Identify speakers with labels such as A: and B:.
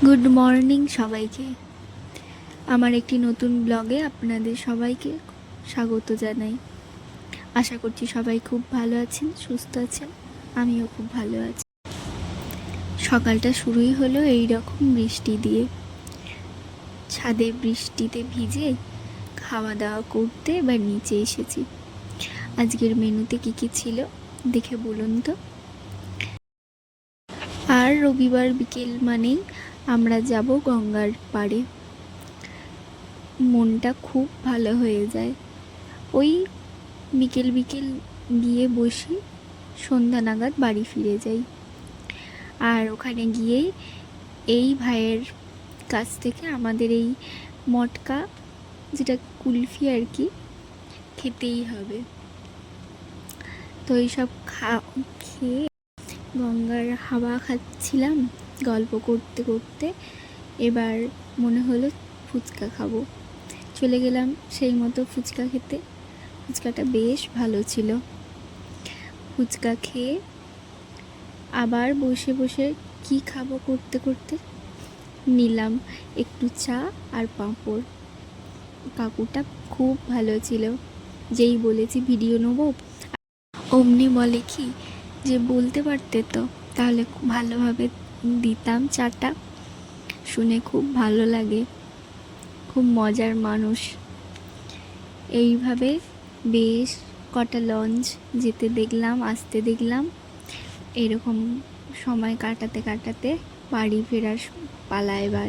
A: Good morning সবাইকে। আমার একটি নতুন ব্লগে আপনাদের সবাইকে স্বাগত জানাই। আশা করছি সবাই খুব ভালো আছেন, সুস্থ আছেন। আমিও খুব ভালো আছি। সকালটা শুরুই হলো এই রকম বৃষ্টি দিয়ে। ছাদে বৃষ্টিতে ভিজে খাওয়া দাওয়া করতে এবার নিচে এসেছি। আজকের মেনুতে কী ছিল দেখে বলুন তো। আর রবিবার বিকেল মানেই আমরা যাব গঙ্গার পাড়ে। মনটা খুব ভালো হয়ে যায়। ওই বিকেল বিকেল গিয়ে বসি, সন্ধ্যা নাগাদ বাড়ি ফিরে যাই। আর ওখানে গিয়েই এই ভাইয়ের কাছ থেকে আমাদের এই মটকা, যেটা কুলফি আর কি, খেতেই হবে। তো এইসব খেয়ে গঙ্গার হাওয়া খাচ্ছিলাম গল্প করতে করতে। এবার মনে হলো ফুচকা খাবো। চলে গেলাম সেই মতো ফুচকা খেতে। ফুচকাটা বেশ ভালো ছিল। ফুচকা খেয়ে আবার বসে বসে কি খাবো করতে করতে নিলাম একটু চা আর পাঁপড়। কাকুটা খুব ভালো ছিল। যেই বলেছি ভিডিও নেবো, অমনি বলে কি যে বলতে পারতে তো, তাহলে খুব ভালোভাবে দিতাম চাটা। শুনে খুব ভালো লাগে, খুব মজার মানুষ। এইভাবে বেশ কটা লঞ্চ যেতে দেখলাম, আসতে দেখলাম। এরকম সময় কাটাতে কাটাতে বাড়ি ফেরার পালা এবার।